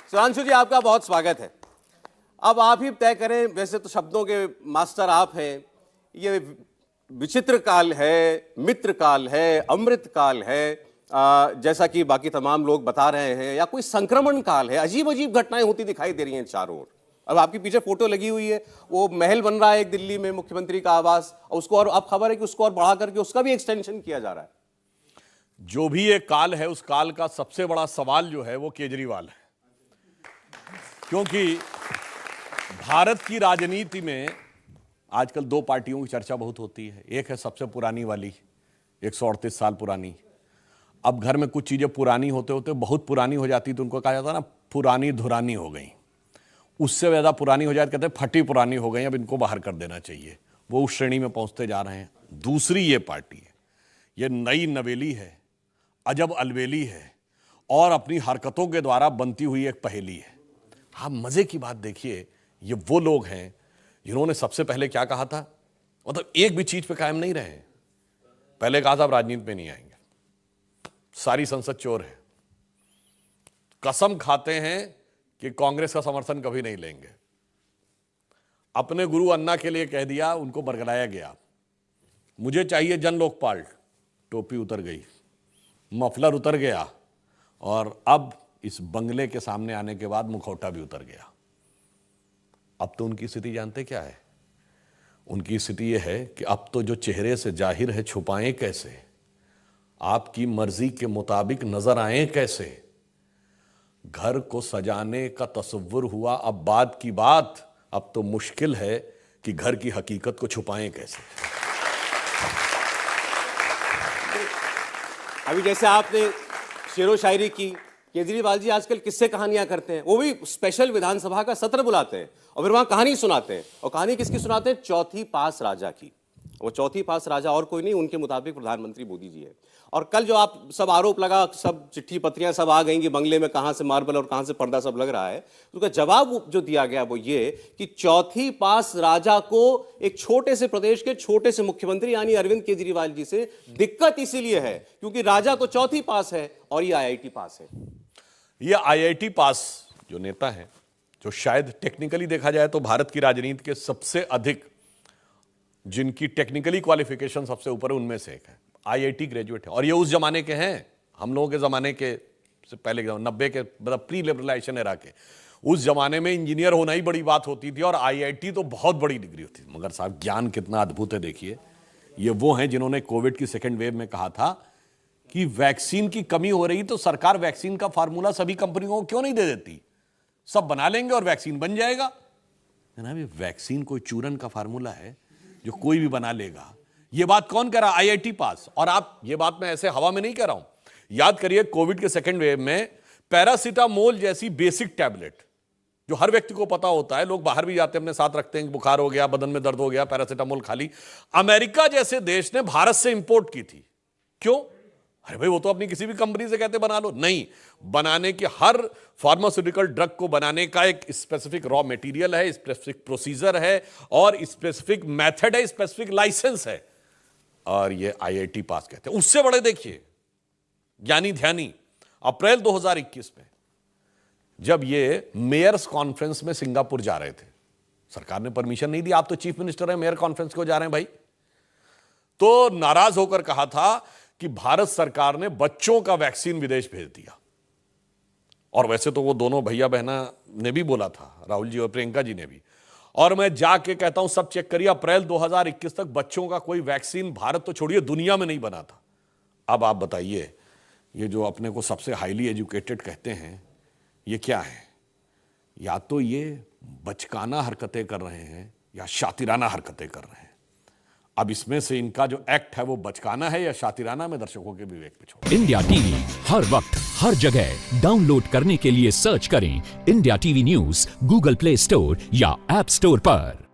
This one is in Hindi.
सुधांशु जी, आपका बहुत स्वागत है। अब आप ही तय करें, वैसे तो शब्दों के मास्टर आप हैं। ये विचित्र काल है, मित्र काल है, अमृत काल है, जैसा कि बाकी तमाम लोग बता रहे हैं, या कोई संक्रमण काल है। अजीब अजीब घटनाएं होती दिखाई दे रही हैं चारों ओर। अब आपके पीछे फोटो लगी हुई है, वो महल बन रहा है एक दिल्ली में, मुख्यमंत्री का आवास, और उसको और अब खबर है कि उसको और बढ़ा करके उसका भी एक्सटेंशन किया जा रहा है। जो भी एक काल है, उस काल का सबसे बड़ा सवाल जो है वो केजरीवाल है, क्योंकि भारत की राजनीति में आजकल दो पार्टियों की चर्चा बहुत होती है। एक है सबसे पुरानी वाली, 138 साल पुरानी। अब घर में कुछ चीजें पुरानी होते होते बहुत पुरानी हो जाती, तो उनको कहा जाता है ना, पुरानी धुरानी हो गई। उससे ज्यादा पुरानी हो जाए कहते हैं फटी पुरानी हो गई, अब इनको बाहर कर देना चाहिए। वो उस श्रेणी में पहुंचते जा रहे हैं। दूसरी ये पार्टी है, ये नई नवेली है, अजब अलवेली है, और अपनी हरकतों के द्वारा बनती हुई एक पहेली है। आप मजे की बात देखिए, ये वो लोग हैं जिन्होंने सबसे पहले क्या कहा था, मतलब एक भी चीज पे कायम नहीं रहे। पहले कहा था अब राजनीति में नहीं आएंगे, सारी संसद चोर है, कसम खाते हैं कि कांग्रेस का समर्थन कभी नहीं लेंगे। अपने गुरु अन्ना के लिए कह दिया, उनको बरगलाया गया। मुझे चाहिए जन लोकपाल, टोपी उतर गई, मफलर उतर गया, और अब इस बंगले के सामने आने के बाद मुखौटा भी उतर गया। अब तो उनकी स्थिति जानते क्या है? उनकी स्थिति यह है कि अब तो जो चेहरे से जाहिर है छुपाएं कैसे, आपकी मर्जी के मुताबिक नजर आए कैसे। घर को सजाने का तसव्वुर हुआ अब बात की बात, अब तो मुश्किल है कि घर की हकीकत को छुपाएं कैसे। अभी जैसे आपने शेरो शायरी की, केजरीवाल जी आजकल किस्से कहानियां करते हैं, वो भी स्पेशल विधानसभा का सत्र बुलाते हैं और फिर वहां कहानी सुनाते हैं। और कहानी किसकी सुनाते हैं? चौथी पास राजा की। वो चौथी पास राजा और कोई नहीं, उनके मुताबिक प्रधानमंत्री मोदी जी है। और कल जो आप सब आरोप लगा, सब चिट्ठी पत्रियां सब आ गई कि बंगले में कहां से मार्बल और कहां से पर्दा सब लग रहा है, तो उसका जवाब जो दिया गया वो ये कि चौथी पास राजा को एक छोटे से प्रदेश के छोटे से मुख्यमंत्री यानी अरविंद केजरीवाल जी से दिक्कत इसीलिए है क्योंकि राजा तो चौथी पास है और ये IIT पास है। ये IIT पास जो नेता है, जो शायद टेक्निकली देखा जाए तो भारत की राजनीति के सबसे अधिक जिनकी टेक्निकली क्वालिफिकेशन सबसे ऊपर है, उनमें से एक है। IIT ग्रेजुएट है, और ये उस जमाने के हैं, हम लोगों के जमाने के से पहले के 90 के, मतलब प्री लिबरलाइजेशन एरा के। उस जमाने में इंजीनियर होना ही बड़ी बात होती थी और IIT तो बहुत बड़ी डिग्री होती थी। मगर साहब ज्ञान कितना अद्भुत है देखिए। ये वो हैं जिन्होंने कोविड की सेकेंड वेव में कहा था कि वैक्सीन की कमी हो रही तो सरकार वैक्सीन का फार्मूला सभी कंपनियों को क्यों नहीं दे देती, सब बना लेंगे और वैक्सीन बन जाएगा। जनाब, ये वैक्सीन कोई चूरन का फार्मूला है जो कोई भी बना लेगा। ये बात कौन कह रहा? IIT पास। और आप, ये बात मैं ऐसे हवा में नहीं कह रहा हूं, याद करिए कोविड के सेकेंड वेव में पैरासीटामोल जैसी बेसिक टैबलेट जो हर व्यक्ति को पता होता है, लोग बाहर भी जाते हैं अपने साथ रखते हैं, बुखार हो गया, बदन में दर्द हो गया, पैरासीटामोल खा ली, अमेरिका जैसे देश ने भारत से इंपोर्ट की थी। क्यों? अरे भाई, वो तो अपनी किसी भी कंपनी से कहते बना लो। नहीं, बनाने की, हर फार्मास्यूटिकल ड्रग को बनाने का एक स्पेसिफिक रॉ मटेरियल है, स्पेसिफिक प्रोसीजर है, और स्पेसिफिक मेथड है, स्पेसिफिक लाइसेंस है, और ये IIT पास कहते हैं। उससे बड़े देखिए ज्ञानी ध्यानी, अप्रैल 2021 में जब ये मेयर्स कॉन्फ्रेंस में सिंगापुर जा रहे थे, सरकार ने परमिशन नहीं दी, आप तो चीफ मिनिस्टर हैं, मेयर कॉन्फ्रेंस को जा रहे हैं भाई, तो नाराज होकर कहा था कि भारत सरकार ने बच्चों का वैक्सीन विदेश भेज दिया। और वैसे तो वो दोनों भैया बहना ने भी बोला था, राहुल जी और प्रियंका जी ने भी। और मैं जाके कहता हूं, सब चेक करिए, अप्रैल 2021 तक बच्चों का कोई वैक्सीन भारत तो छोड़िए दुनिया में नहीं बना था। अब आप बताइए, ये जो अपने को सबसे हाईली एजुकेटेड कहते हैं, ये क्या है? या तो ये बचकाना हरकतें कर रहे हैं या शातिराना हरकतें कर रहे हैं। अब इसमें से इनका जो एक्ट है वो बचकाना है या शातिराना, में दर्शकों के विवेक पे छोड़। इंडिया टीवी हर वक्त हर जगह डाउनलोड करने के लिए सर्च करें India TV news Google play store या ऐप स्टोर पर।